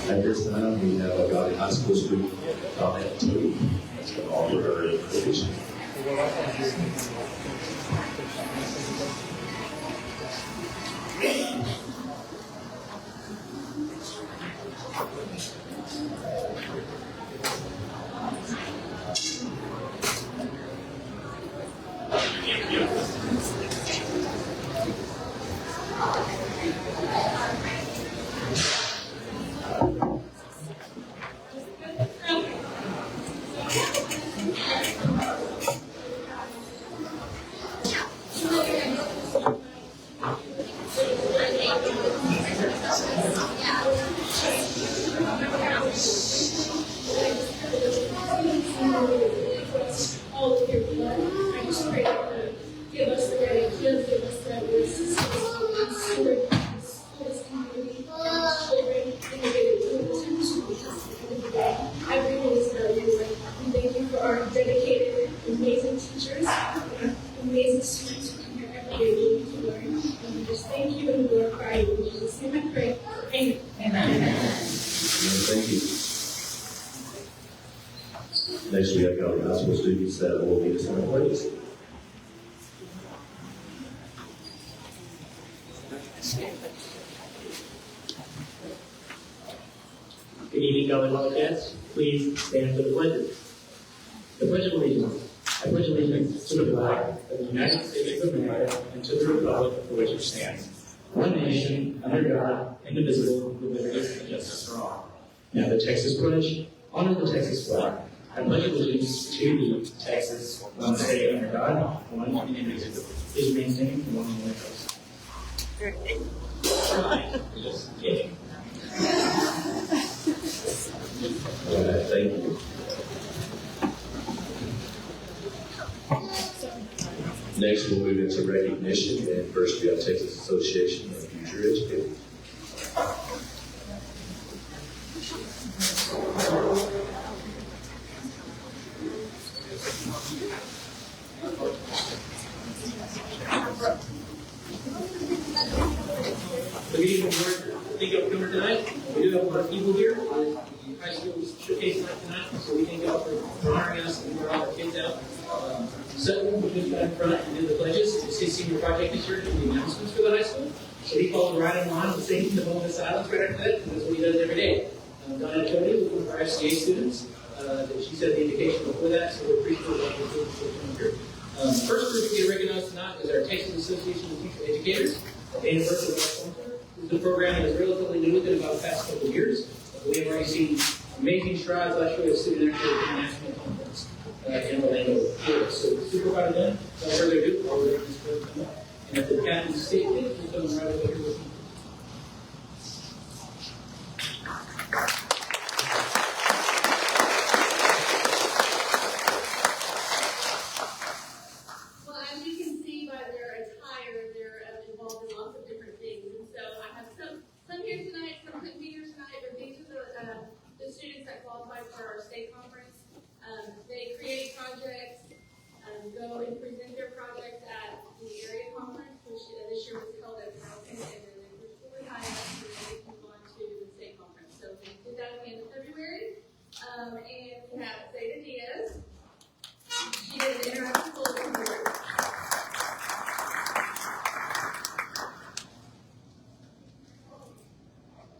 At this time, we have a Godley High School student, Donette T. That's going to offer her invitation. Next, we have Godley High School students that will lead us in the pledge. Good evening, Godley Wildcats. Please stand for the pledge. The Pledge of Allegiance. I pledge allegiance to the flag of the United States of America and to the republic for which it stands, one nation, under God, indivisible, with liberty and justice for all. Now the Texas Pledge. Honor the Texas flag. I pledge allegiance to the Texas, one state under God, one indivisible. Please remain standing for 1 minute. Just kidding. All right, thank you. Next, we'll move into recognition, and first we have Texas Association of Future Educators. Good evening, board. Thank you all for coming tonight. We do have a lot of people here. High school showcase night tonight, so we thank you all for honoring us and for all our kids out. Sutton, we just got in front and did the pledges. It's his senior project this year, and the announcements for the high school. So he followed right in line with singing the moment of silence right after that, and that's what he does every day. Donna Cody was one of our FCA students. That she said the indication before that, so we're appreciative of the students for coming here. First group to get recognized tonight is our Texas Association of Future Educators. Dana Burke of West Winter. This is a program that is relatively new within about the past couple of years. We have already seen amazing strides. Last year we had a student actually at the national conference in Orlando, Florida. So we're super proud of them. Without further ado, I'll let this program come up. And if the captain state kids, just come right over here with me. They create projects, go and present their projects at the area conference, which this year was held at Housing, and then they were really high up, and then they move on to the state conference. So we did that at the end of February. And we have Zeta Diaz. She is an interactive bulletin board.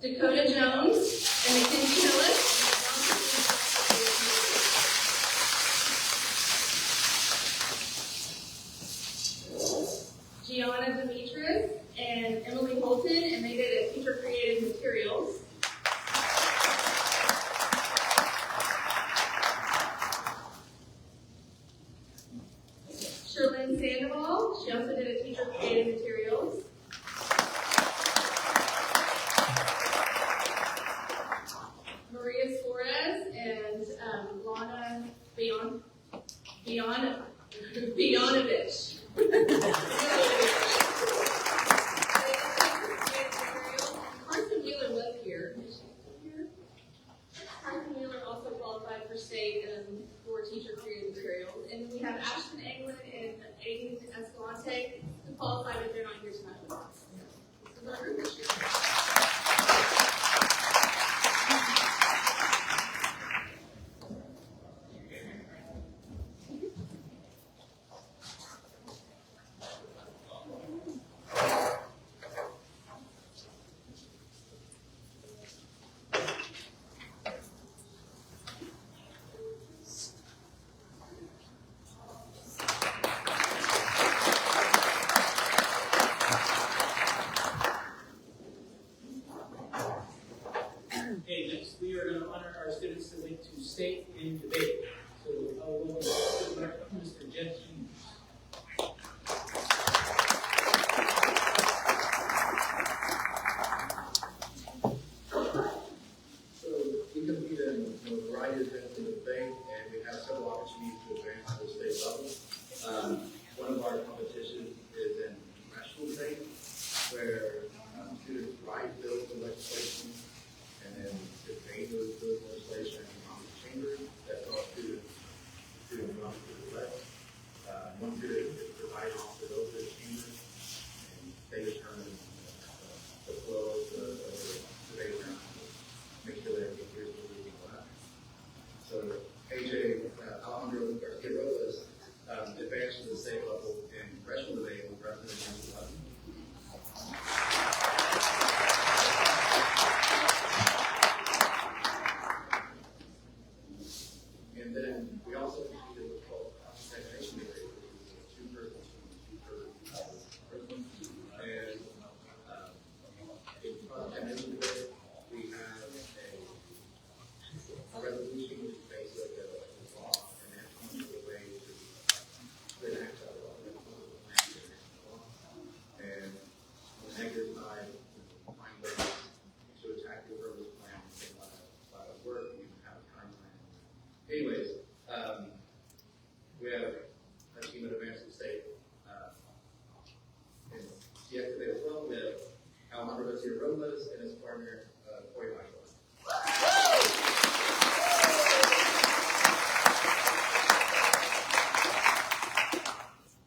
Dakota Jones and Mackenzie Hillis. Gianna Demetrius and Emily Holton, and they did a teacher created materials. Sherlyn Sandoval, she also did a teacher created materials. Maria our students to link to state and debate. So welcome Mr. Jeff Hughes. So we compete in a variety of events in the debate, and we have several opportunities to advance to the state level. One of our competitions is in congressional debate, where students write bills and legislation, and then debate those bills and legislation in the chamber. That's all students run to the left. One student is provided off to those in the chamber, and they determine the flow of the debate round. Make sure that everything hears what we're doing. So AJ Alejandro Garcia Robles advanced to the state level in congressional debate with President James 11. And then we also competed with cross-examination debate, which is a two-person person. And in cross-examination debate, we have a resolution which is basically a law, and that comes to a way to enact that law. And on the negative side, find ways to attack the purpose plan by work, you have a time plan. Anyways, we have a team that advanced the state. And yesterday as well, we have Alejandro Garcia Robles and his partner, Corey Michael.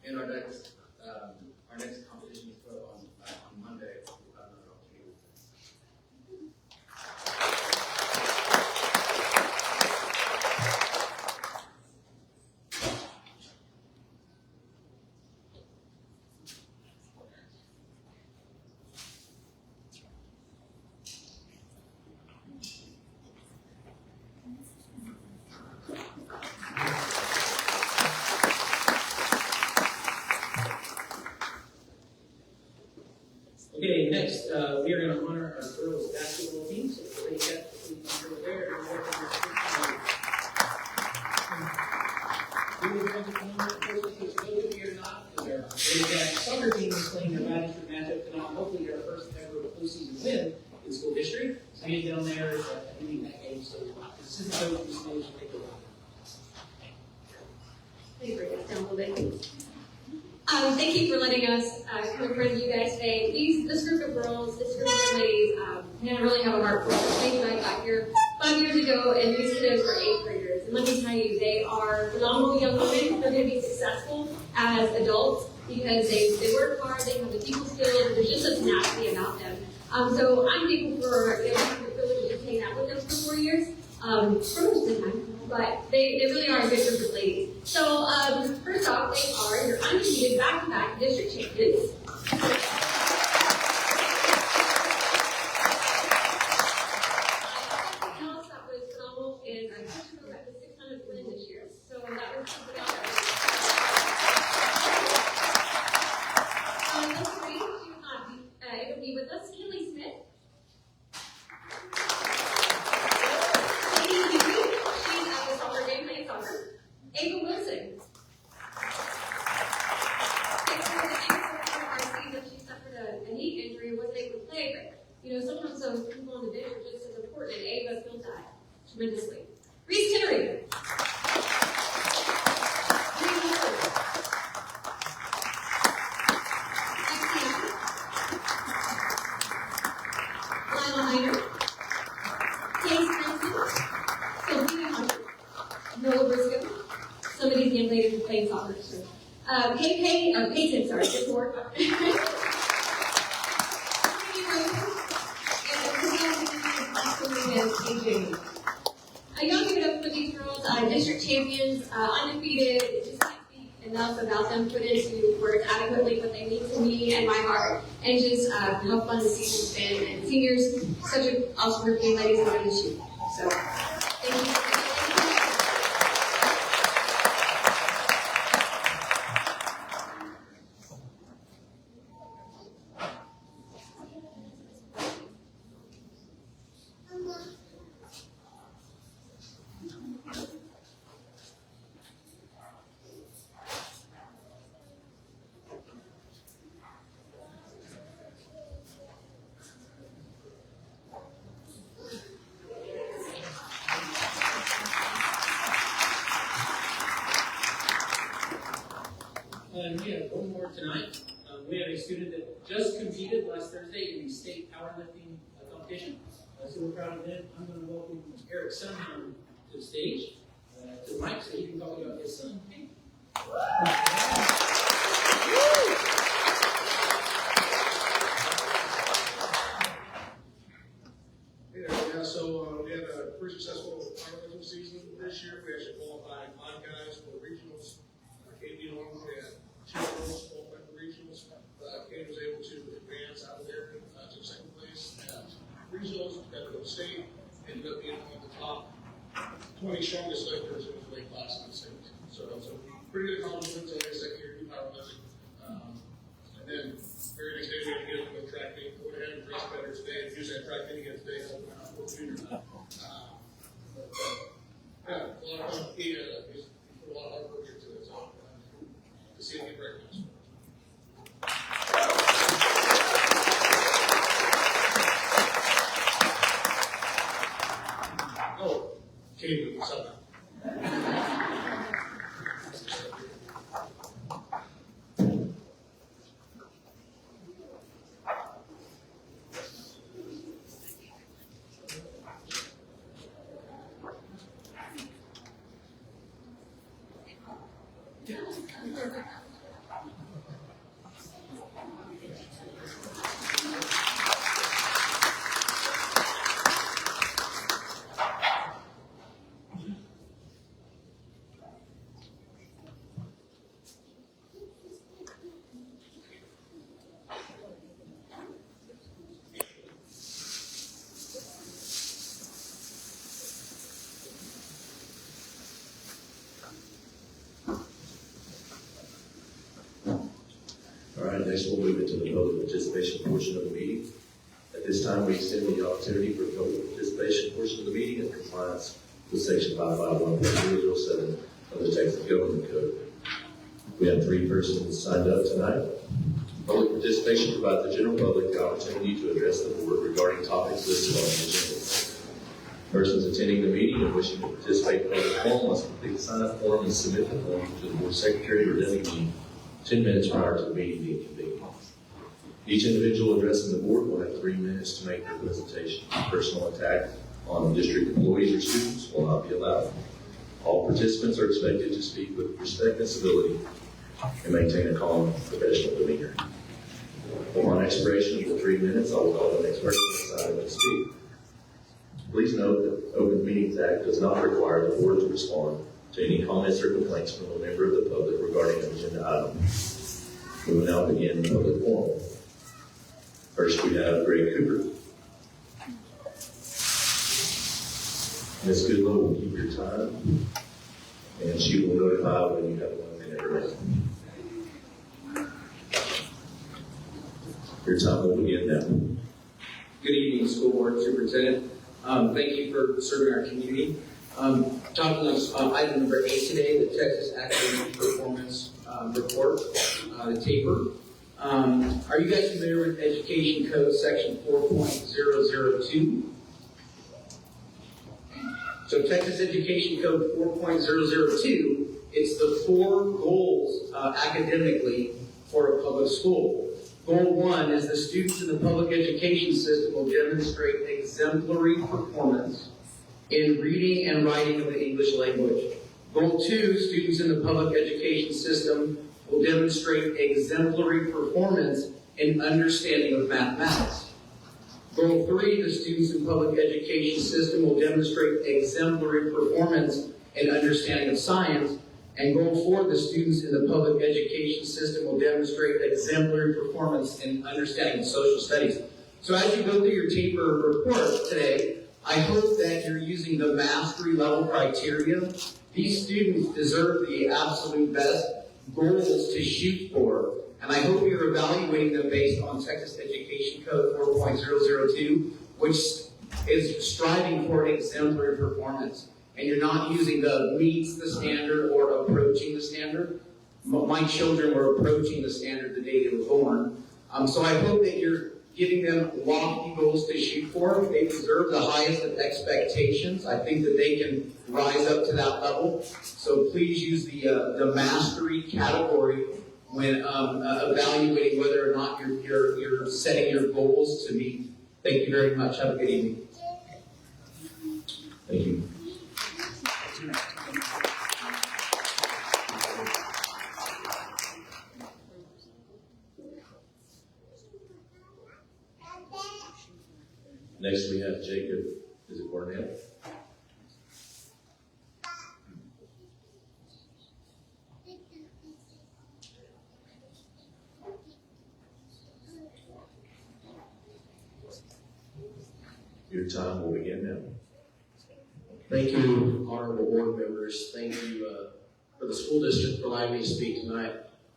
And our next competition is put on Monday. Okay, next, we are going to honor our girls basketball team. So we'll take that over there. We will have to come on to go with you or not, because our soccer team is playing their district matchup tonight. Hopefully, their first ever postseason win in the school district. So you get down there winning that game. So this is the coach who's going to take it over. Let me break this down a little bit. Thank you for letting us come in front of you guys today. This group of girls, this group of ladies, really have a heart for us. They and I got here 5 years ago, and these kiddos were 8th graders. And let me tell you, they are phenomenal young women. They're going to be successful as adults because they work hard, they have the people skills, and there's just a tenacity about them. So I'm thankful for having the privilege of hanging out with them for 4 years. For most of the time. But they really are a good group of ladies. So first off, they are your undefeated back-to-back district champions. Something else that was phenomenal is our district got the 600th win this year. So that was something else. Number 3, she was not able to be with us, Kinley Smith. Ava Wilson. She suffered a knee injury and wasn't able to play, but sometimes those people on the bench are just as important, and Ava filled that tremendously. Reese Kittery. Lila Heiner. Case Princeton. Sylvia Hunter. Noah Briscoe. Some of these young ladies are playing soccer. So. Peyton, sorry, just more. I don't give it up for these girls, district champions, undefeated. Just can't speak enough about them, put into work adequately what they mean to me and my heart, and just how fun the season's been. And seniors, such an awesome group of ladies, and ready to shoot. So, thank you. competition. So we're proud of them. I'm going to welcome Eric Sunham to the stage, to the mic, so he can talk about his son. Hey. Yeah, so we had a pretty successful fundraising season this year. We actually qualified 5 guys for regionals. KB Norman, we had 2 girls qualified for regionals. Kate was able to advance out of there to second place at regionals. We got to go to state. Ended up being one of the top 20 strongest lifters in his weight class in the state. So pretty good accomplishments in his second year in powerlifting. And then very next day we had to get him with track meet. Go ahead and dress better today. Usually at track meet again today, helping out for junior. Yeah, a lot of fun. He's put a lot of hard work into it. So to see him get recognized. Oh, Katie, what's up? All right, next we'll move into the public participation portion of the meeting. At this time, we extend the opportunity for public participation portion of the meeting in compliance with section 551.007 of the Texas Government Code. We have 3 persons signed up tonight. Public participation provides the general public the opportunity to address the board regarding topics listed on the agenda. Persons attending the meeting and wishing to participate in the form must complete the sign-up form and submit the form to the board secretary or designee 10 minutes prior to the meeting being convened. Each individual addressing the board will have 3 minutes to make their presentation. Personal attack on district employees or students will not be allowed. All participants are expected to speak with respect and civility and maintain a calm, professional demeanor. Upon expiration of the 3 minutes, I will call the next person assigned to speak. Please note that the Open Meetings Act does not require the board to respond to any comments or complaints from a member of the public regarding an agenda item. We will now begin the public forum. First, we have Greg Cooper. Ms. Goodlow will keep your time, and she will notify when you have 1 minute remaining. Your time will begin now. Good evening, School Board Superintendent. Thank you for serving our community. Talking on item number 8 today, the Texas Academic Performance Report, the taper. Are you guys familiar with Education Code Section 4.002? So Texas Education Code 4.002, it's the 4 goals academically for a public school. Goal 1 is the students in the public education system will demonstrate exemplary performance in reading and writing of the English language. Goal 2, students in the public education system will demonstrate exemplary performance in understanding of mathematics. Goal 3, the students in public education system will demonstrate exemplary performance in understanding of science. And Goal 4, the students in the public education system will demonstrate exemplary performance in understanding of social studies. So as you go through your taper report today, I hope that you're using the mastery level criteria. These students deserve the absolute best goals to shoot for. And I hope you're evaluating them based on Texas Education Code 4.002, which is striving for exemplary performance. And you're not using the meets the standard or approaching the standard. My children were approaching the standard the day they were born. So I hope that you're giving them lofty goals to shoot for. They deserve the highest of expectations. I think that they can rise up to that level. So please use the mastery category when evaluating whether or not you're setting your goals to meet Thank you very much. Have a good evening. Thank you. Next, we have Jacob, is it Barnett? Your time will begin now. Thank you, honorable board members. Thank you for the school district for allowing me to speak tonight.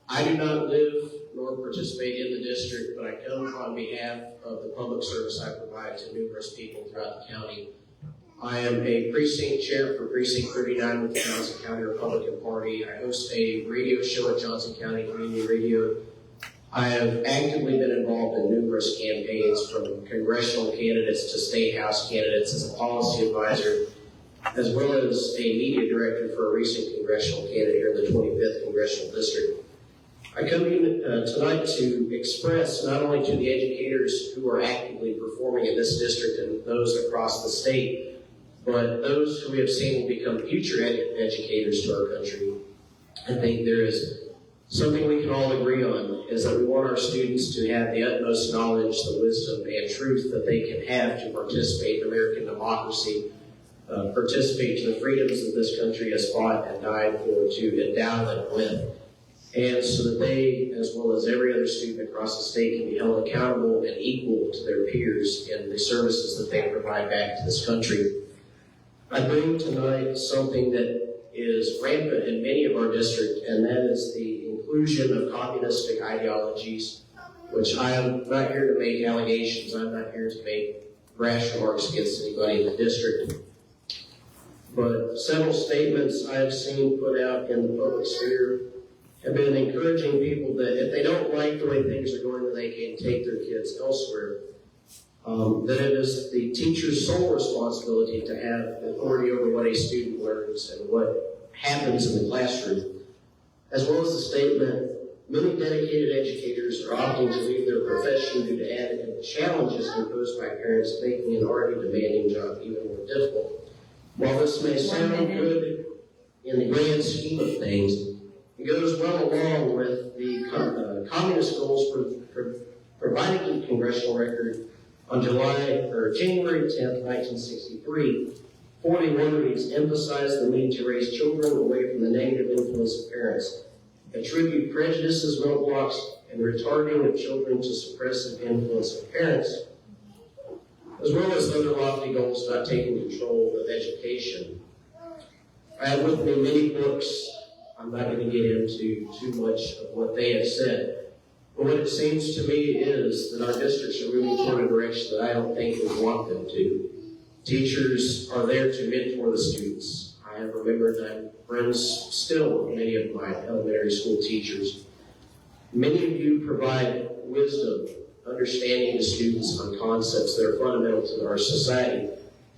I do not live nor participate in the district, but I come on behalf of the public service I provide to numerous people throughout the county. I am a precinct chair for Precinct 39 with the Johnson County Republican Party. I host a radio show at Johnson County Community Radio. I have actively been involved in numerous campaigns, from congressional candidates to state house candidates, as a policy advisor, as well as a media director for a recent congressional candidate here in the 25th Congressional District. I come in tonight to express not only to the educators who are actively performing in this district and those across the state, but those who we have seen will become future educators to our country. I think there is something we can all agree on, is that we want our students to have the utmost knowledge, the wisdom, and truth that they can have to participate in American democracy, participate to the freedoms that this country has fought and died for, to endow them with. And so that they, as well as every other student across the state, can be held accountable and equal to their peers in the services that they provide back to this country. I bring tonight something that is rampant in many of our districts, and that is the inclusion of communistic ideologies, which I am not here to make allegations. I'm not here to make rash remarks against anybody in the district. But several statements I've seen put out in the public sphere have been encouraging people that if they don't like the way things are going, that they can take their kids elsewhere. That it is the teacher's sole responsibility to have authority over what a student learns and what happens in the classroom, as well as the statement, many dedicated educators are opting to leave their profession due to added challenges imposed by parents, making an already demanding job even more difficult. While this may sound good in the grand scheme of things, it goes well along with the communist goals provided in the congressional record on January 10th, 1963. 41 reads, emphasize the need to raise children away from the negative influence of parents, attribute prejudice as roadblocks, and retarding of children to suppressive influence of parents, as well as other lofty goals about taking control of education. I have with me many books. I'm not going to get into too much of what they have said, but what it seems to me is that our districts are moving toward a direction that I don't think we want them to. Teachers are there to mentor the students. I have remembered that I'm friends still with many of my elementary school teachers. Many of you provide wisdom, understanding to students on concepts that are fundamental to our society.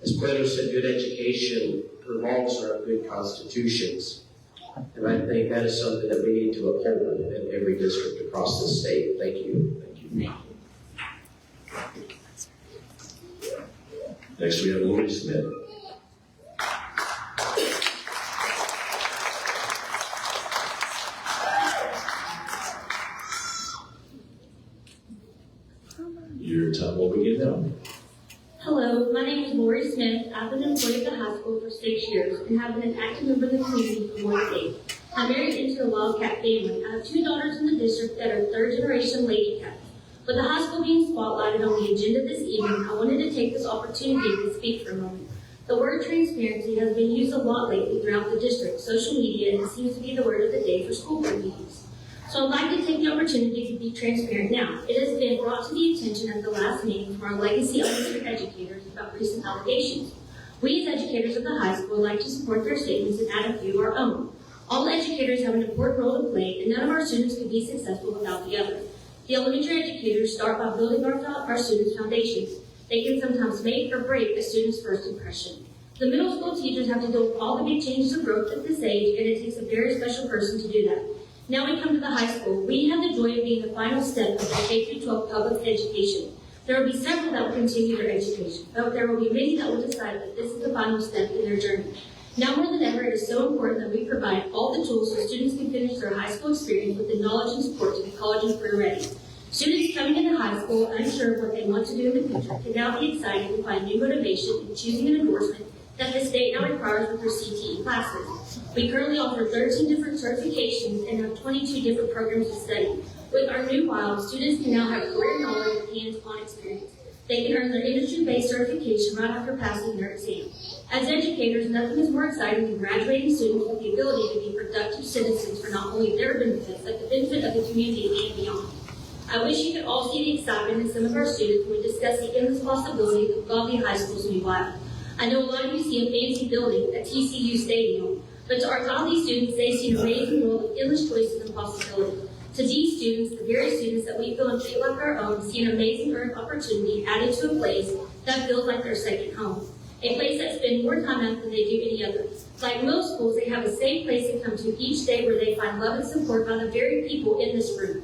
As Plato said, good education revolves around good constitutions. And I think that is something that we need to uphold in every district across the state. Thank you. Thank you. Next, we have Lori Smith. Your time will begin now. Hello, my name is Lori Smith. I've been employed at the high school for 6 years and have been an active member of the community for more than 8. I'm married into a Wildcat family. I have 2 daughters in the district that are third-generation Lady Cats. With the high school being spotlighted on the agenda this evening, I wanted to take this opportunity to speak for a moment. The word transparency has been used a lot lately throughout the district, social media, and it seems to be the word of the day for school board meetings. So I'd like to take the opportunity to be transparent now. It has been brought to the attention at the last meeting from our legacy elementary educators about recent allegations. We as educators of the high school would like to support their statements and add a few of our own. All educators have an important role to play, and none of our students could be successful without the other. The elementary educators start by building our students' foundations. They can sometimes make or break a student's first impression. The middle school teachers have to deal with all the big changes of growth at this age, and it takes a very special person to do that. Now we come to the high school. We have the joy of being the final step of the K-12 public education. There will be several that will continue their education, but there will be many that will decide that this is the final step in their journey. Now more than ever, it is so important that we provide all the tools so students can finish their high school experience with the knowledge and support to be college and career ready. Students coming into high school unsure of what they want to do in the future can now be excited to find new motivation in choosing an endorsement that the state now requires with their CTE classes. We currently offer 13 different certifications and have 22 different programs to study. With our new WILD, students can now have career knowledge and hands-on experience. They can earn their industry-based certification right after passing their exam. As educators, nothing is more exciting than graduating students with the ability to be productive citizens for not only their benefits, but the benefit of the community and beyond. I wish you could all see the excitement in some of our students when we discuss the endless possibilities of Godley High School's new WILD. I know a lot of you see a fancy building, a TCU stadium, but to our Godley students, they see an amazing world of endless choices and possibilities. To these students, the very students that we feel and treat like our own, see an amazing earned opportunity added to a place that feels like their second home. A place that spends more time out than they do any other. Like most schools, they have a safe place to come to each day where they find love and support by the very people in this room.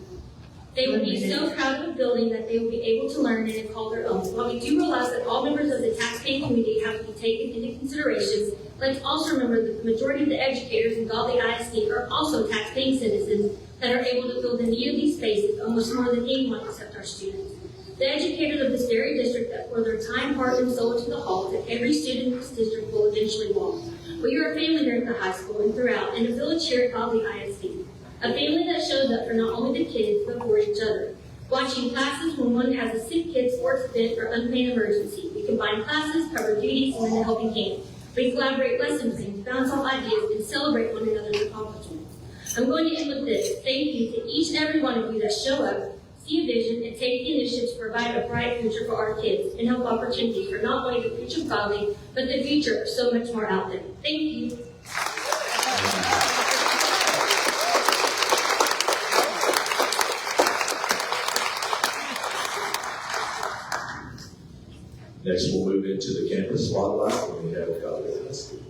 They will be so proud of a building that they will be able to learn and call their own. While we do realize that all members of the taxpaying community have to be taken into consideration, let's also remember that the majority of the educators in Godley ISD are also taxpaying citizens that are able to fill the need of these spaces almost more than anyone except our students. The educators of this very district that pour their time, heart, and soul into the halls that every student in this district will eventually walk. We are a family here at the high school and throughout, and a village here at Godley ISD. A family that shows up for not only the kids, but for each other. Watching classes when one has a sick kid, sports event, or unplanned emergency. We combine classes, cover duties, and lend a helping hand. We collaborate lesson plans, bounce off ideas, and celebrate one another's accomplishments. I'm going to end with this. Thank you to each and every one of you that show up, see a vision, and take the initiative to provide a bright future for our kids and help opportunities for not only the future of Godley, but the future of so much more out there. Thank you. Next, we'll move into the campus spotlight, and we have Godley High School.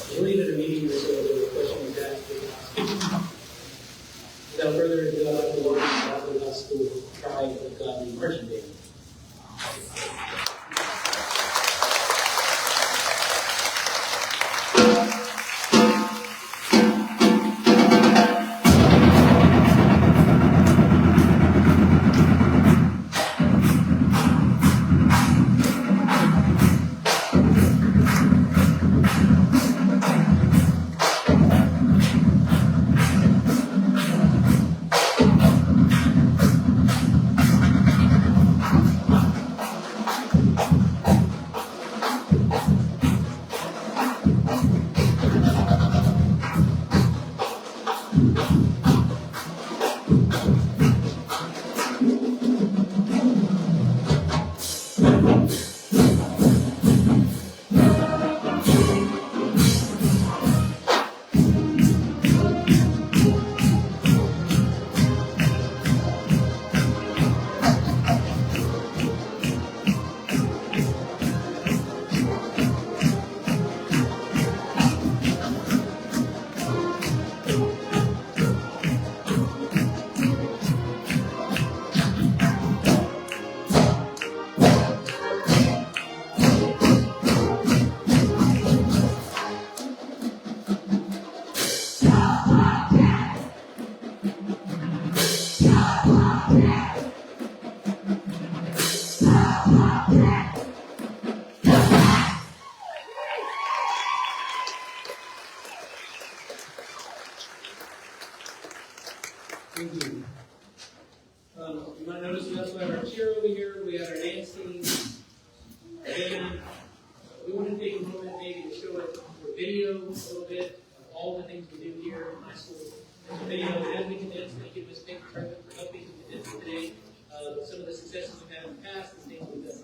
I believe at a meeting or so, there was a question was asked. Without further ado, I'd like to welcome Godley High School Pride of Godley Marching Band. Thank you. You might notice we also have our cheer over here. We have our dance team. And we want to take a moment maybe to show it for video a little bit of all the things we do here in high school. There's a video of as we condense, thank you, Ms. Pink, for helping to condense today. Some of the successes we've had in the past, the things we've done.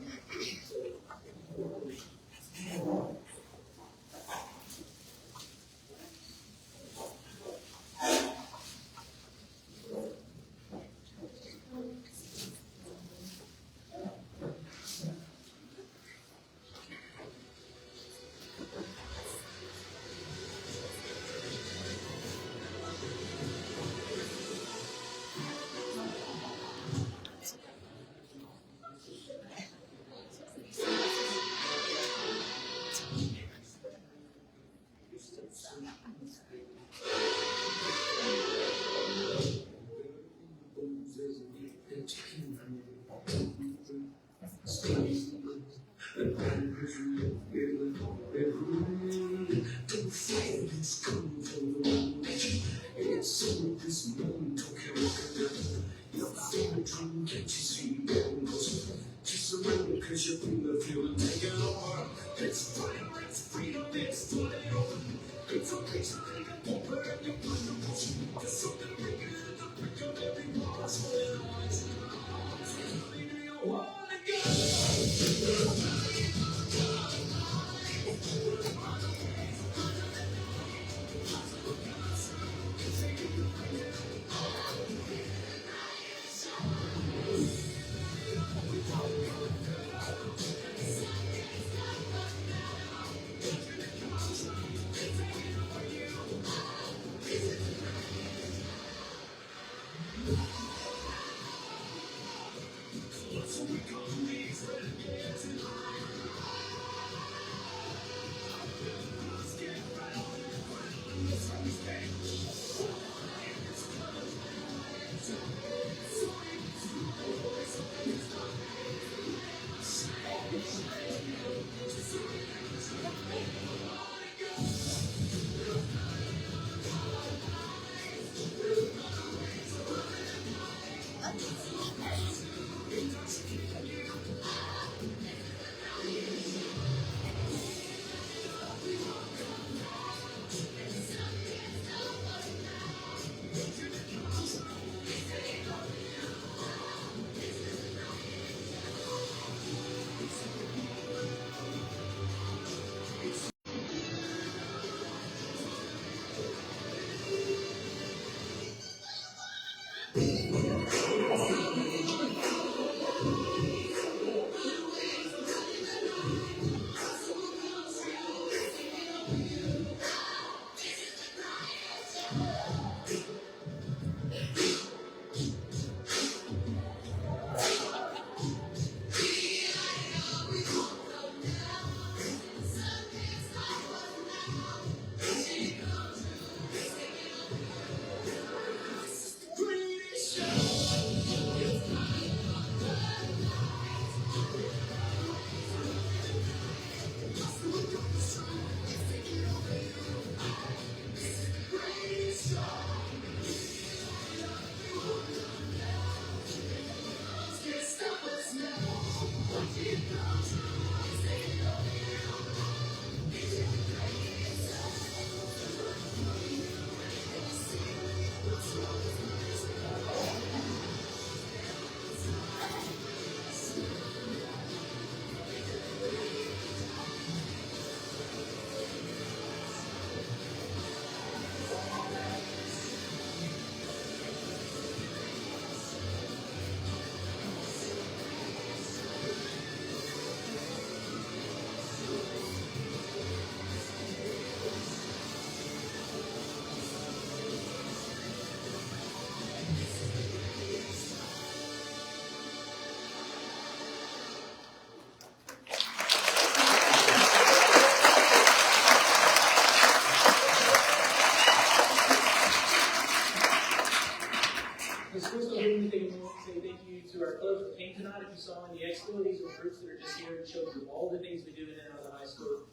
Let's first of all, let me take a moment to say thank you to our clubs that came tonight. If you saw in the expo, these are groups that are just here and showed you all the things we do in and out of the high school.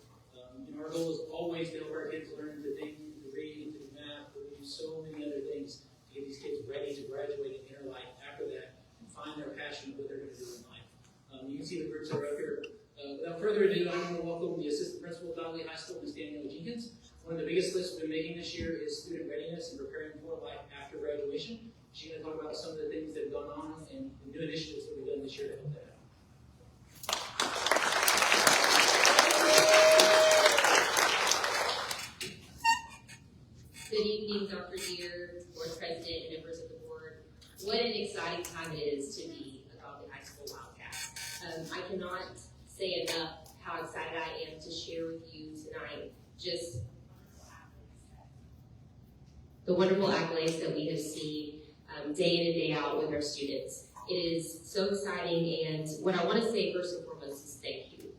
Our goal is always to help our kids learn to think, to read, to do math, but we do so many other things to get these kids ready to graduate and enter life after that and find their passion of what they're going to do in life. You can see the groups that are up here. Without further ado, I want to welcome the assistant principal of Godley High School, Ms. Danielle Jenkins. One of the biggest lists we've been making this year is student readiness and preparing for life after graduation. She's going to talk about some of the things that have gone on and new initiatives that we've done this year to help that out. Good evening, Dr. Deere, Board President, and members of the board. What an exciting time it is to be a Godley High School Wildcat. I cannot say enough how excited I am to share with you tonight just the wonderful accolades that we have seen day in and day out with our students. It is so exciting, and what I want to say first and foremost is thank you.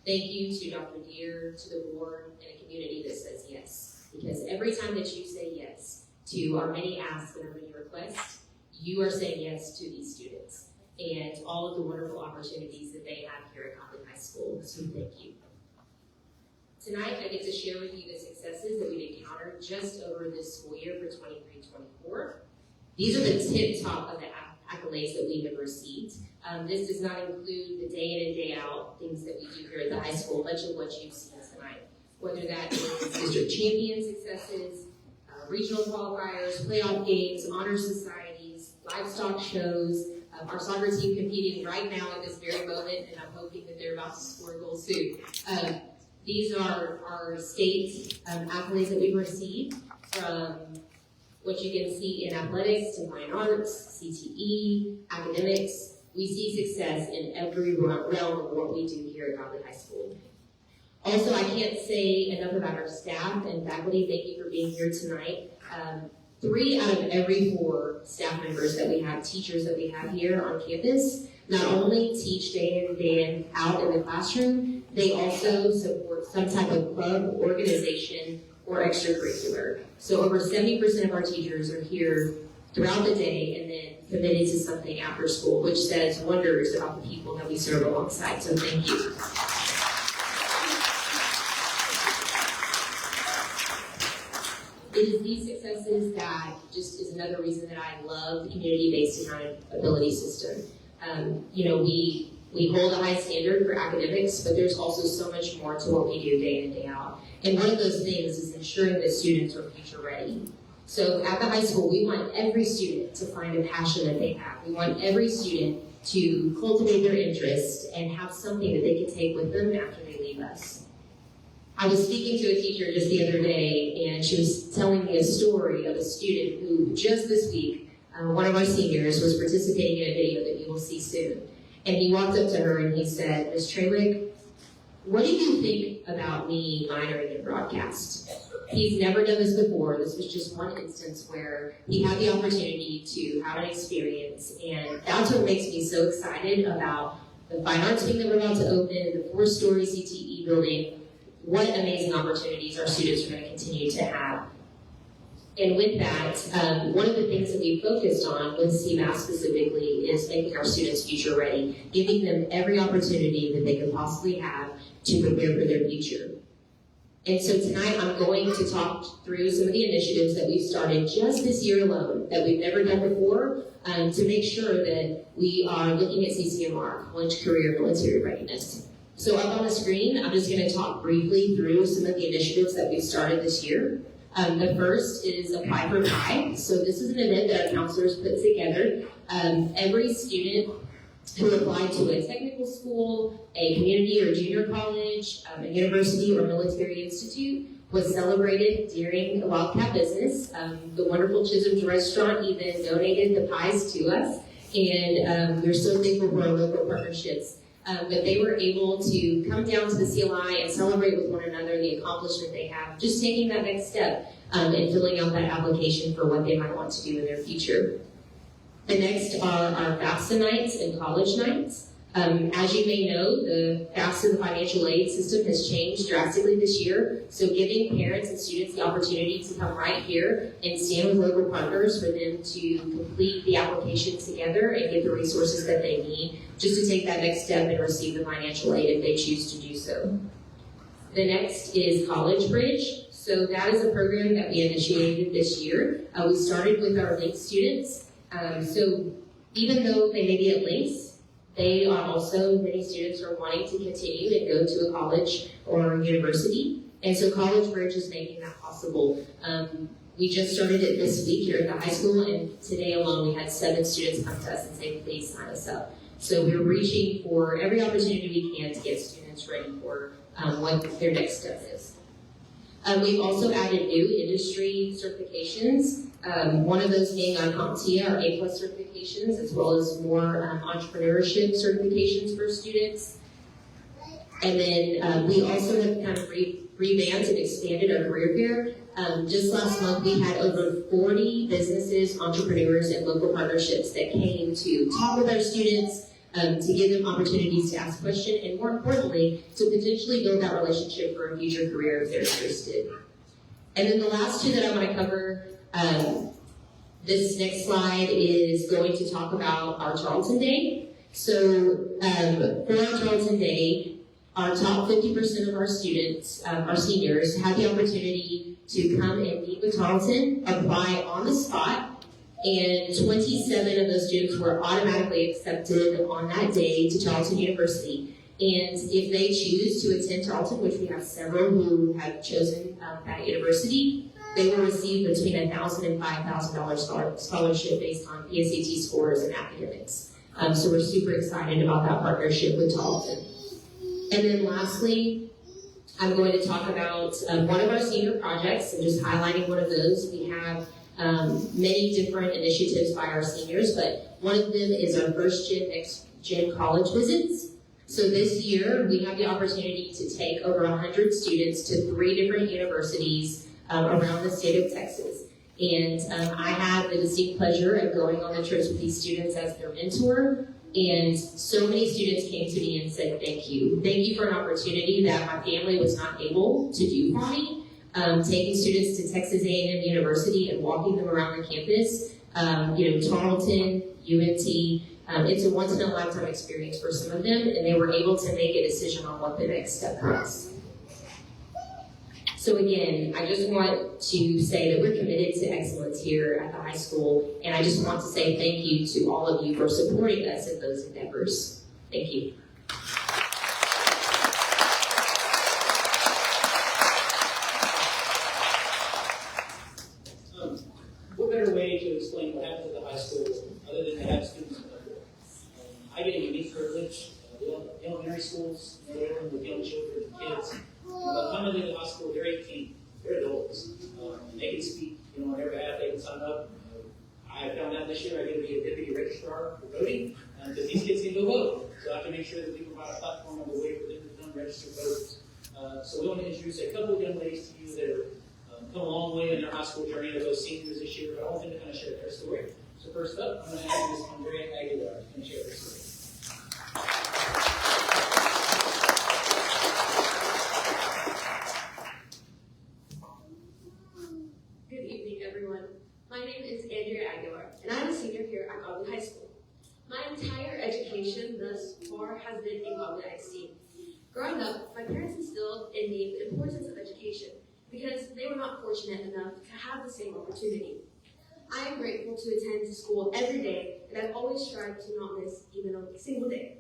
Thank you to Dr. Deere, to the board, and a community that says yes. Because every time that you say yes to our many asks and our many requests, you are saying yes to these students and all of the wonderful opportunities that they have here at Godley High School. So thank you. Tonight, I get to share with you the successes that we've encountered just over this school year for 23-24. These are the tip top of the accolades that we have received. This does not include the day in and day out things that we do here at the high school, much of what you've seen tonight. Whether that is district champion successes, regional qualifiers, playoff games, honor societies, livestock shows, our soccer team competing right now at this very moment, and I'm hoping that they're about to score a goal soon. These are our state accolades that we've received, from what you can see in athletics to fine arts, CTE, academics. We see success in every realm of what we do here at Godley High School. Also, I can't say enough about our staff and faculty. Thank you for being here tonight. 3 out of every 4 staff members that we have, teachers that we have here on campus, not only teach day in, day out in the classroom, they also support some type of club, organization, or extracurricular. So over 70% of our teachers are here throughout the day and then committed to something after school, which says wonders about the people that we serve alongside. So thank you. It is these successes that just is another reason that I love the community-based accountability system. We hold a high standard for academics, but there's also so much more to what we do day in and day out. And one of those things is ensuring that students are future ready. So at the high school, we want every student to find a passion that they have. We want every student to cultivate their interest and have something that they can take with them after they leave us. I was speaking to a teacher just the other day, and she was telling me a story of a student who just this week, one of our seniors was participating in a video that you will see soon. And he walked up to her and he said, "Ms. Traywick, what do you think about me minoring in broadcast?" He's never done this before. This was just one instance where he had the opportunity to have an experience, and that's what makes me so excited about the Fine Arts Wing that we're about to open, the 4-story CTE building. What amazing opportunities our students are going to continue to have. And with that, one of the things that we focused on with CMAS specifically is making our students future ready, giving them every opportunity that they could possibly have to prepare for their future. And so tonight I'm going to talk through some of the initiatives that we've started just this year alone that we've never done before to make sure that we are looking at CCMR, College Career Military Readiness. So up on the screen, I'm just going to talk briefly through some of the initiatives that we've started this year. The first is Apply for PI. So this is an event that our counselors put together. Every student who applied to a technical school, a community or junior college, a university or military institute was celebrated during the Wildcat business. The wonderful Chisholm's restaurant even donated the pies to us, and we're so thankful for our local partnerships. But they were able to come down to the CLI and celebrate with one another the accomplishment they have, just taking that next step and filling out that application for what they might want to do in their future. The next are our FAFSA nights and college nights. As you may know, the FAFSA, the financial aid system, has changed drastically this year. So giving parents and students the opportunity to come right here and stand with local partners for them to complete the application together and get the resources that they need just to take that next step and receive the financial aid if they choose to do so. The next is College Bridge. So that is a program that we initiated this year. We started with our Link students. So even though they may be at Links, they are also, many students are wanting to continue and go to a college or university. And so College Bridge is making that possible. We just started it this week here at the high school, and today alone we had 7 students come to us and say, "Please sign us up." So we're reaching for every opportunity we can to get students ready for what their next step is. We've also added new industry certifications. One of those being our CompTIA, our A+ certifications, as well as more entrepreneurship certifications for students. And then we also have kind of revamped and expanded our career fair. Just last month, we had over 40 businesses, entrepreneurs, and local partnerships that came to talk with our students, to give them opportunities to ask questions, and more importantly, to potentially build that relationship for a future career if they're interested. And then the last 2 that I want to cover, this next slide is going to talk about our Charlton Day. So for our Charlton Day, our top 50% of our students, our seniors, had the opportunity to come and meet with Tarleton, apply on the spot, and 27 of those students were automatically accepted on that day to Tarleton University. And if they choose to attend Tarleton, which we have several who have chosen that university, they will receive between $1,000 and $5,000 scholarship based on PSAT scores and academics. So we're super excited about that partnership with Tarleton. And then lastly, I'm going to talk about one of our senior projects and just highlighting one of those. We have many different initiatives by our seniors, but one of them is our first gen, next gen college visits. So this year, we have the opportunity to take over 100 students to 3 different universities around the state of Texas. And I had the distinct pleasure of going on the trips with these students as their mentor. And so many students came to me and said, thank you. Thank you for an opportunity that my family was not able to do for me. Taking students to Texas A&M University and walking them around the campus, Tarleton, UNT, it's a once-in-a-lifetime experience for some of them, and they were able to make a decision on what the next step was. So again, I just want to say that we're committed to excellence here at the high school, and I just want to say thank you to all of you for supporting us in those endeavors. Thank you. What better way to explain what happens at the high school other than to have students in the board? I get a unique privilege. The elementary schools, dealing with young children and kids. Come into the high school, they're 18, they're adults. And they can speak, on their behalf, they can sign up. I found out this year I get to be a deputy registrar for voting, because these kids can go vote. So I have to make sure that we provide a platform and a way for them to become registered voters. So we want to introduce a couple of young ladies to you that have come a long way in their high school journey. They're both seniors this year, but I want them to kind of share their story. So first up, I'm going to ask Ms. Andrea Aguilar to kind of share their story. Good evening, everyone. My name is Andrea Aguilar, and I'm a senior here at Godley High School. My entire education thus far has been in Godley ISD. Growing up, my parents instilled in me the importance of education because they were not fortunate enough to have the same opportunity. I am grateful to attend school every day, and I've always strived to not miss even a single day.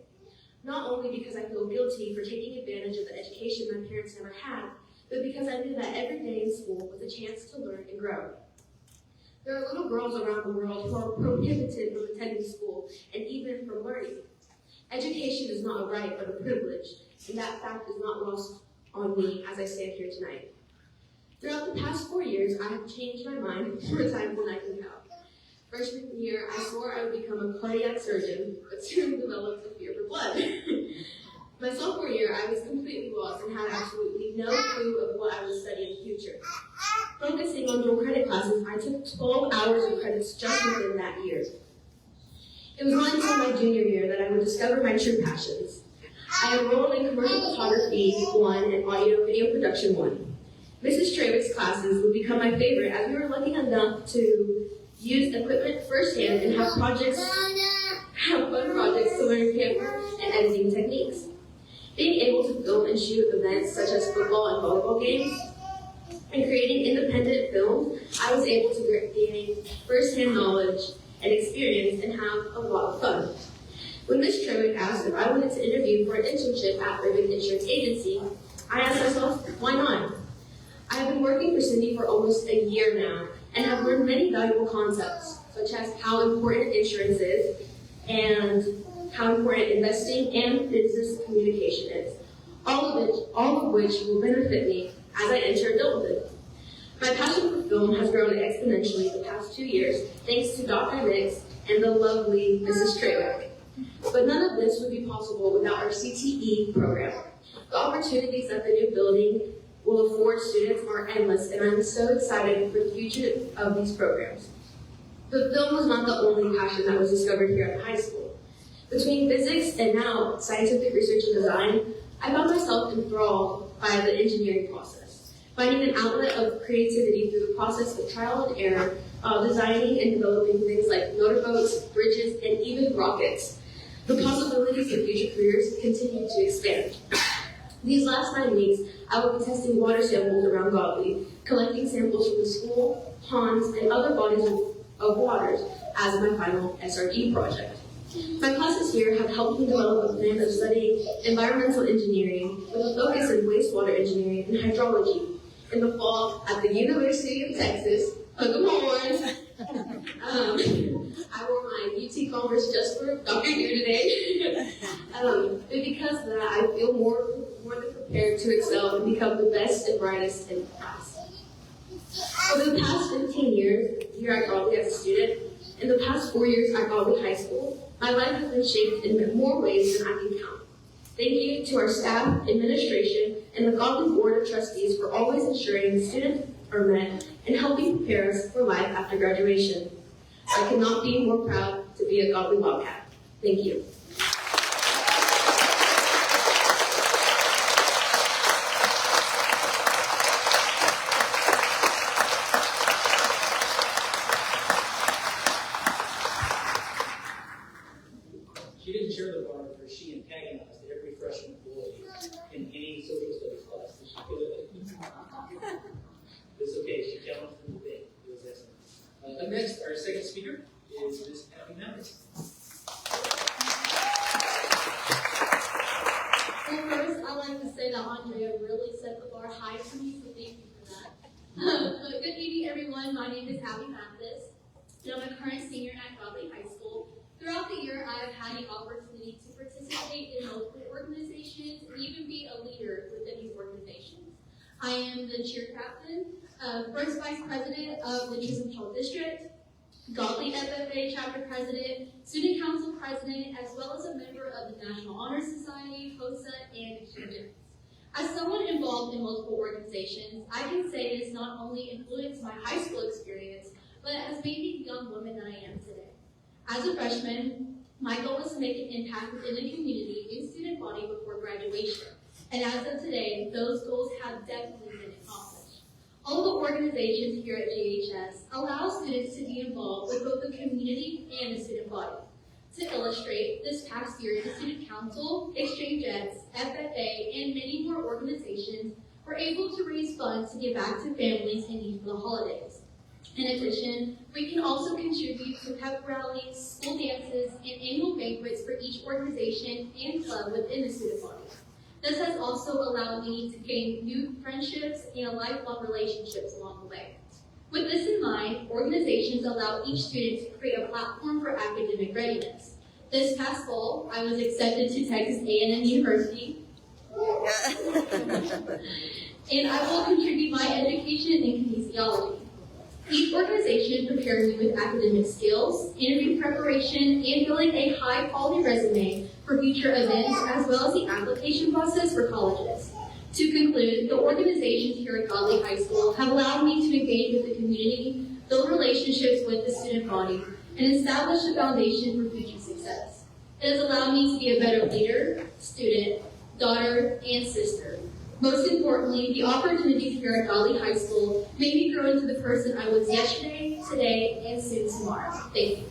Not only because I feel guilty for taking advantage of the education my parents never had, but because I knew that every day in school was a chance to learn and grow. There are little girls around the world who are prohibited from attending school and even from learning. Education is not a right but a privilege, and that fact is not lost on me as I stand here tonight. Throughout the past 4 years, I have changed my mind more times than I can count. Freshman year, I swore I would become a cardiac surgeon, but soon developed a fear for blood. My sophomore year, I was completely lost and had absolutely no clue of what I would study in the future. Focusing on dual credit classes, I took 12 hours of credits just within that year. It was not until my junior year that I would discover my true passions. I enrolled in Commercial Photography 1 and Audio Video Production 1. Mrs. Trawick's classes would become my favorite as we were lucky enough to use equipment firsthand and have fun projects to learn camera and editing techniques. Being able to film and shoot events such as football and volleyball games, and creating independent film, I was able to gain first-hand knowledge and experience and have a lot of fun. When Ms. Trawick asked if I wanted to interview for an internship at Ribbon Insurance Agency, I asked myself, why not? I have been working for Cindy for almost a year now and have learned many valuable concepts, such as how important insurance is and how important investing and business communication is, all of which will benefit me as I enter adulthood. My passion for film has grown exponentially the past 2 years, thanks to Dr. Nix and the lovely Mrs. Trawick. But none of this would be possible without our CTE program. The opportunities that the new building will afford students are endless, and I'm so excited for the future of these programs. But film was not the only passion that was discovered here at the high school. Between physics and now scientific research and design, I found myself enthralled by the engineering process, finding an outlet of creativity through the process of trial and error while designing and developing things like motorboats, bridges, and even rockets. The possibilities of future careers continue to expand. These last 9 weeks, I will be testing water samples around Godley, collecting samples from the school, ponds, and other bodies of waters as my final SRD project. My classes here have helped me develop a plan of studying environmental engineering with a focus in wastewater engineering and hydrology. In the fall, at the University of Texas, hook 'em horns. I wore my UT Converse just for Dr. Dew today. And because of that, I feel more than prepared to excel and become the best and brightest in the class. Over the past 15 years here at Godley as a student, in the past 4 years at Godley High School, my life has been shaped in more ways than I can count. Thank you to our staff, administration, and the Godley Board of Trustees for always ensuring students are met and helping prepare us for life after graduation. I could not be more proud to be a Godley Wildcat. Thank you. She didn't share the bar where she antagonized every freshman employee in any social studies class that she could. It's okay, she challenged them to debate. It was excellent. Up next, our second speaker is Ms. Abby Mathis. Well, first, I'd like to say that Andrea really set the bar high for me, so thank you for that. But good evening, everyone. My name is Abby Mathis, and I'm a current senior at Godley High School. Throughout the year, I have had the opportunity to participate in multiple organizations and even be a leader within these organizations. I am the cheer captain, first vice president of the Chisholm Hill District, Godley FFA chapter president, student council president, as well as a member of the National Honor Society, HOSA, and Exchange. As someone involved in multiple organizations, I can say it has not only influenced my high school experience, but it has made me the young woman that I am today. As a freshman, my goal was to make an impact within the community and student body before graduation. And as of today, those goals have definitely been accomplished. All the organizations here at JHS allow students to be involved with both the community and the student body. To illustrate, this past year, the Student Council, Exchangettes, FFA, and many more organizations were able to raise funds to give back to families in need for the holidays. In addition, we can also contribute to pep rallies, school dances, and annual banquets for each organization and club within the student body. This has also allowed me to gain new friendships and lifelong relationships along the way. With this in mind, organizations allow each student to create a platform for academic readiness. This past fall, I was accepted to Texas A&M University, and I will contribute my education in kinesiology. Each organization prepares me with academic skills, interview preparation, and building a high-quality resume for future events, as well as the application process for colleges. To conclude, the organizations here at Godley High School have allowed me to engage with the community, build relationships with the student body, and establish a foundation for future success. It has allowed me to be a better leader, student, daughter, and sister. Most importantly, the opportunities here at Godley High School made me grow into the person I was yesterday, today, and soon tomorrow. Thank you.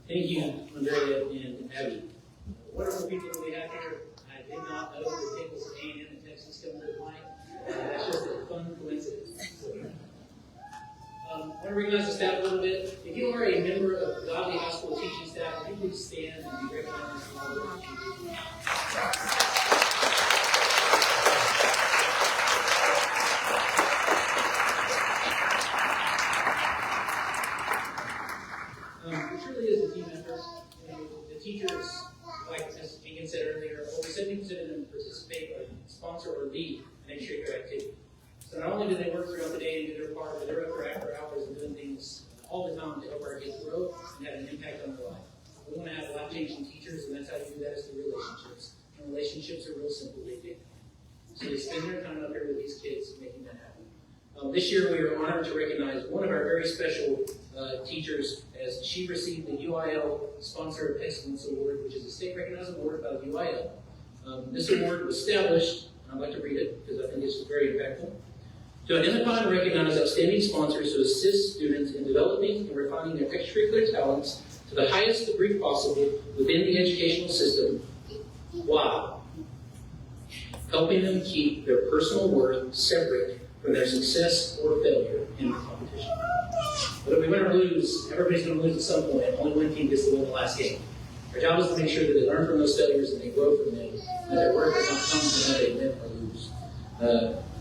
Thank you, Andrea and Abby. Wonderful people that we have here. I did not know the tables of A&M and Texas come to mind. That's just a fun coincidence. I want to recognize the staff a little bit. If you are a member of the Godley High School teaching staff, would you please stand and be recognized for all the work you do? It truly is a team effort. The teachers, like Ms. Jenkins said earlier, over 70% of them participate or sponsor or lead an extracurricular activity. So not only do they work throughout the day and do their part, but they're up for after hours and doing things all the time to help our kids grow and have an impact on their life. We want to have life-changing teachers, and that's how you do that is through relationships. And relationships are real simple, they do. So they spend their time up here with these kids making that happen. This year we are honored to recognize one of our very special teachers as she received the UIL Sponsor of Excellence Award, which is a state-recognized award by the UIL. This award was established, and I'd like to read it because I think it's very impactful. To identify and recognize outstanding sponsors who assist students in developing and refining their extracurricular talents to the highest degree possible within the educational system. Why? Helping them keep their personal worth separate from their success or failure in the competition. But if we win or lose, everybody's going to lose at some point. Only one team gets to win the last game. Our job is to make sure that they learn from those failures and they grow from them, and their work does not come from whether they win or lose.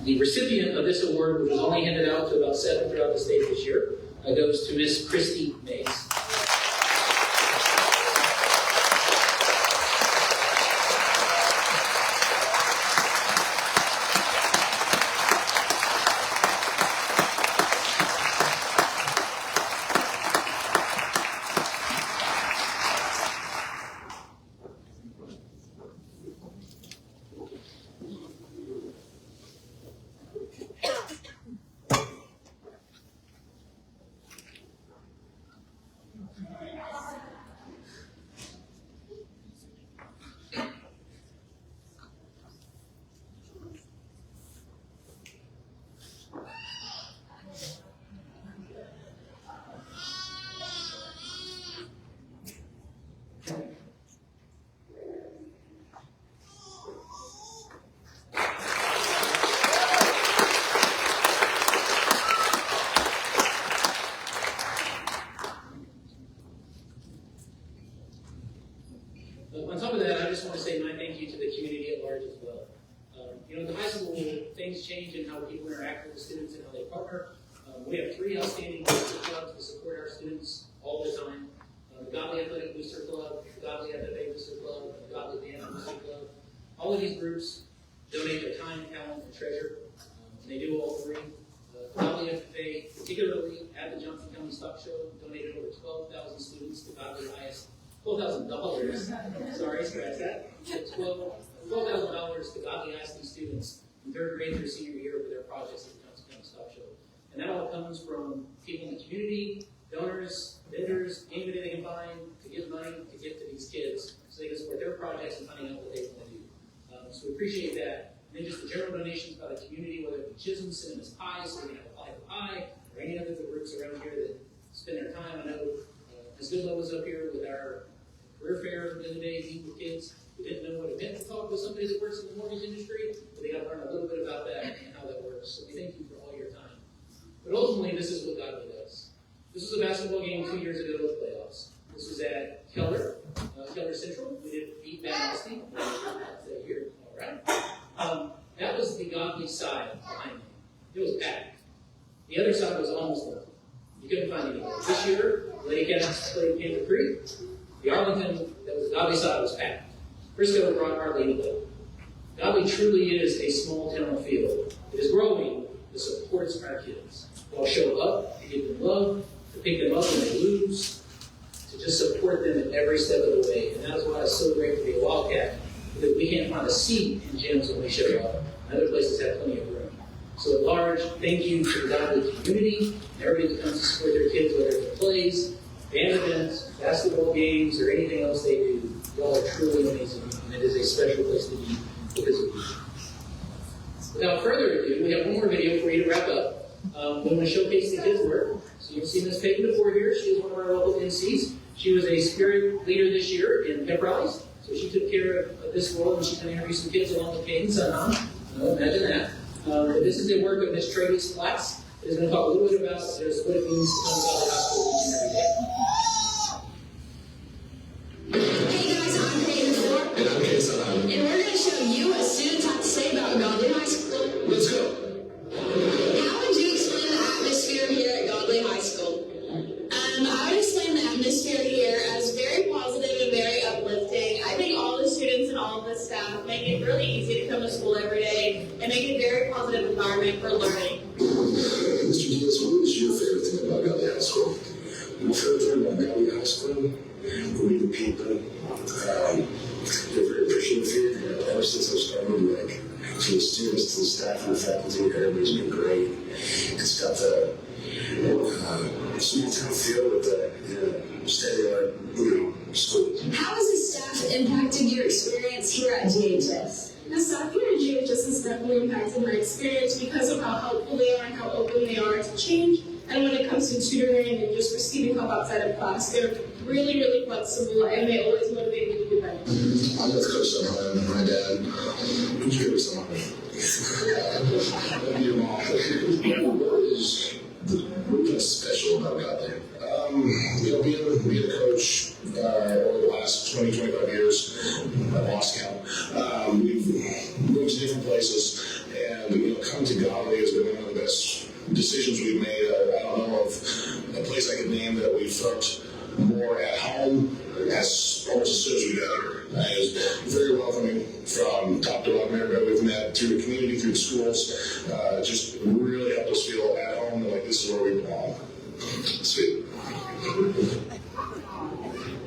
The recipient of this award, which was only handed out to about 7 throughout the state this year, goes to Miss Christy Mays. On top of that, I just want to say my thank you to the community at large as well. At the high school, things change in how people interact with the students and how they partner. We have 3 outstanding booster clubs that support our students all the time. The Godley Athletic Booster Club, the Godley FFA Booster Club, the Godley Band Booster Club. All of these groups donate their time, talent, and treasure. And they do all 3. Godley FFA, particularly at the Johnson County Stock Show, donated over 12,000 students to Godley ISD. $12,000. Sorry, scratch that. $12,000 to Godley ISD students from 3rd grade through senior year for their projects at the Johnson County Stock Show. And that all comes from people in the community, donors, vendors, anybody they can find to give money to give to these kids so they can support their projects and finding out what they want to do. So we appreciate that. And then just the general donations by the community, whether it be Chisholm, Cinema's Pie, so we can have a Pie for Pie, or any other groups around here that spend their time. I know Ms. Goodlow was up here with our career fair the other day, meeting with kids who didn't know what it meant to talk with somebody that works in the mortgage industry, but they got to learn a little bit about that and how that works. So we thank you for all your time. But ultimately, this is what Godley does. This was a basketball game 2 years ago with playoffs. This was at Keller Central. We did beat Van Alstyne that year. All right. That was the Godley side behind me. It was packed. The other side was almost done. You couldn't find anything. This year, Lady Cats played Panther Creek. The Arlington, that was the Godley side, was packed. Frisco brought hardly anybody. Godley truly is a small town field. It is growing that supports our kids. They'll show up to give them love, to pick them up when they lose, to just support them at every step of the way. And that is why it's so great to be a Wildcat, because we can't find a seat in gyms when we show up. Other places have plenty of room. So at large, thank you to the Godley community, and everybody that comes to support their kids, whether it's plays, band events, basketball games, or anything else they do. Y'all are truly amazing, and it is a special place to be because of you. Without further ado, we have one more video for you to wrap up. We want to showcase the kids' work. So you've seen Ms. Peyton before here. She is one of our local NCs. She was a spirit leader this year in pep rallies. So she took care of this role, and she can interview some kids along with Peyton's son. Imagine that. This is a work of Ms. Travis Flatts. Is going to talk a little bit about what it means to come to Godley High School each and every day. Hey guys, I'm Peyton Ford. And I'm Jason. And we're going to show you what students have to say about Godley High School. Let's go. How would you explain the atmosphere here at Godley High School? I would explain the atmosphere here as very positive and very uplifting. I think all the students and all of the staff make it really easy to come to school every day and make it a very positive environment for learning. Mr. Diaz, what is your favorite thing about Godley High School? My favorite thing about Godley High School, we meet the people. They're very appreciative here. Ever since I started, to the students, to the staff, and the faculty, everybody's been great. It's got the small town feel with the state-of-the-art, school. How has the staff impacted your experience here at GHS? The staff here at GHS has definitely impacted my experience because of how helpful they are and how open they are to change. And when it comes to tutoring and just receiving help outside of class, they're really, really flexible and they always motivate me to do better. I'm with Coach Summerlin, my dad. Who's good with someone? Your mom. What's special about Godley? Being a coach over the last 20, 25 years, I've lost count. We've moved to different places, and coming to Godley has been one of the best decisions we've made. I don't know of a place I could name that we felt more at home almost as soon as we got here. It was very welcoming from top to bottom. Everybody we've met through the community, through the schools, just really helped us feel at home and like this is where we belong. Sweet.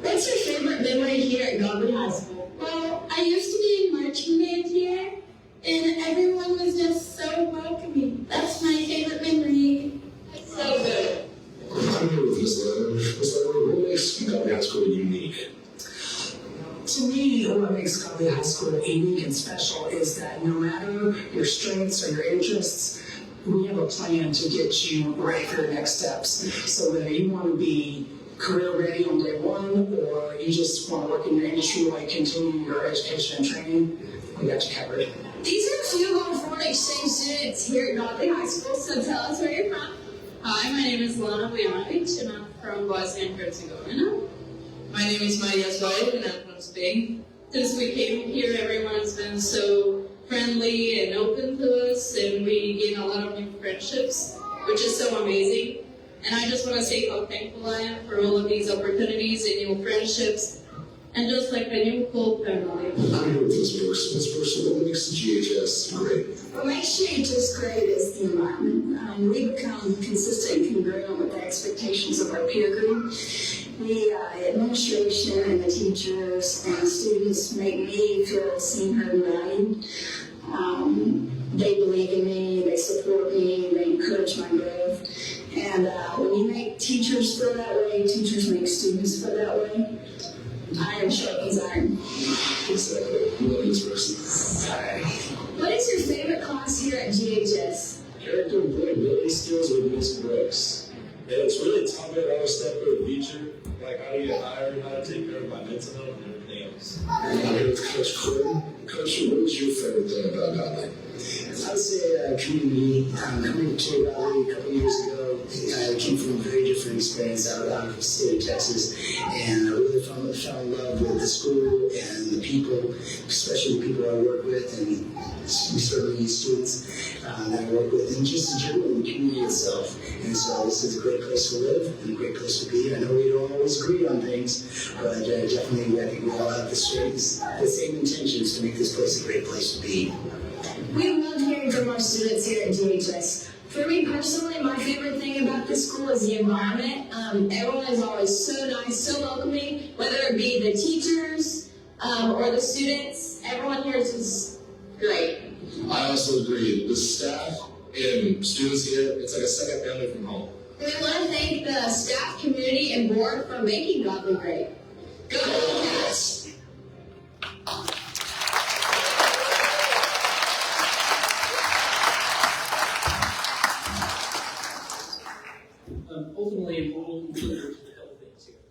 What's your favorite memory here at Godley High School? Well, I used to be in marching band here, and everyone was just so welcoming. That's my favorite memory. So good. I'm here with Ms. Leonard. Ms. Leonard, what makes Godley High School unique? To me, what makes Godley High School unique and special is that no matter your strengths or your interests, we have a plan to get you ready for your next steps. So whether you want to be career ready on day one, or you just want to work in your industry while you continue your education and training, we got you covered. These are two of our foreign exchange students here at Godley High School, so tell us where you're from. Hi, my name is Lana Vujanovic, and I'm from Bosnia and Herzegovina. My name is Maria Zoid, and I'm from Spain. Since we came here, everyone's been so friendly and open to us, and we gain a lot of new friendships, which is so amazing. And I just want to say how thankful I am for all of these opportunities and new friendships, and just like a new cool family. I'm here with this person. What makes GHS great? What makes GHS great is the environment. We become consistent and congruent with the expectations of our peer group. The administration and the teachers and the students make me feel seen, heard, and valued. They believe in me, they support me, they encourage my growth. And when you make teachers feel that way, teachers make students feel that way. Iron sharpens iron. Exactly. Love this person. Hi. What is your favorite class here at GHS? Character and employability skills with Ms. Brooks. And it's really taught me a lot of stuff for the future, like how to get hired, how to take care of my mental health and everything else. I'm here with Coach Quinn. Coach, what was your favorite thing about Godley? I would say community. Coming to Godley a couple years ago, I came from a very different experience out of the state of Texas, and I really fell in love with the school and the people, especially the people I work with, and certainly students that I work with, and just in general the community itself. And so this is a great place to live and a great place to be. I know we don't always agree on things, but definitely I think we all have the same intentions to make this place a great place to be. We love hearing from our students here at GHS. For me personally, my favorite thing about this school is the environment. Everyone is always so nice, so welcoming, whether it be the teachers or the students. Everyone here is just great. I also agree. The staff and students here, it's like a second family from home. We want to thank the staff, community, and board for making Godley great. Go Cats! Ultimately, we'll conclude with a couple things here.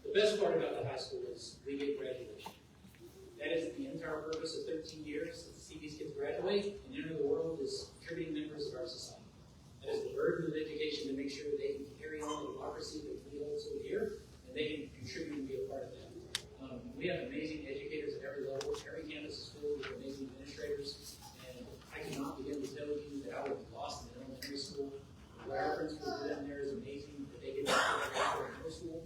The best part about the high school is we get graduation. That is the entire purpose of 13 years, to see these kids graduate and enter the world as contributing members of our society. That is the burden of education, to make sure that they can carry on the democracy that we hold so dear, and they can contribute and be a part of that. We have amazing educators at every level. Every campus is full with amazing administrators, and I cannot begin to tell you that I would be lost in elementary school. What our principal does down there is amazing, that they get to in middle school.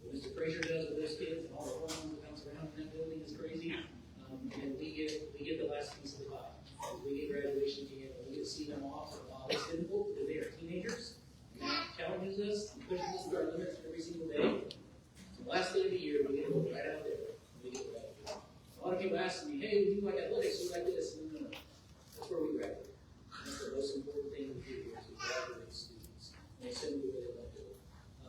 What Mr. Frazier does with those kids and all the hormones that bounce around in that building is crazy. And we get the last piece of the pie. As we get graduation together, we get to see them off. It's difficult because they are teenagers. And that challenges us and pushes us to our limits every single day. So the last day of the year, we get to look right out there. We get to graduate. A lot of people ask me, hey, we do like athletics, we like this. No. That's where we graduate. That's the most important thing we do here, is we graduate students. And they send them the way they love to.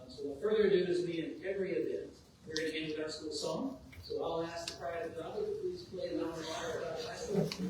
So without further ado, as we end every event, we're going to end with our school song. So I'll ask the pride of God to please play the honor of our Thank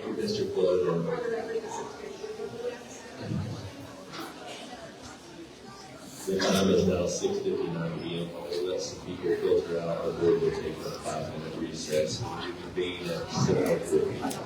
you, Mr. Flood. The time is now 6:59 p.m. I'll let some people filter out. The board will take a 5-minute recess. We convene at 7:50.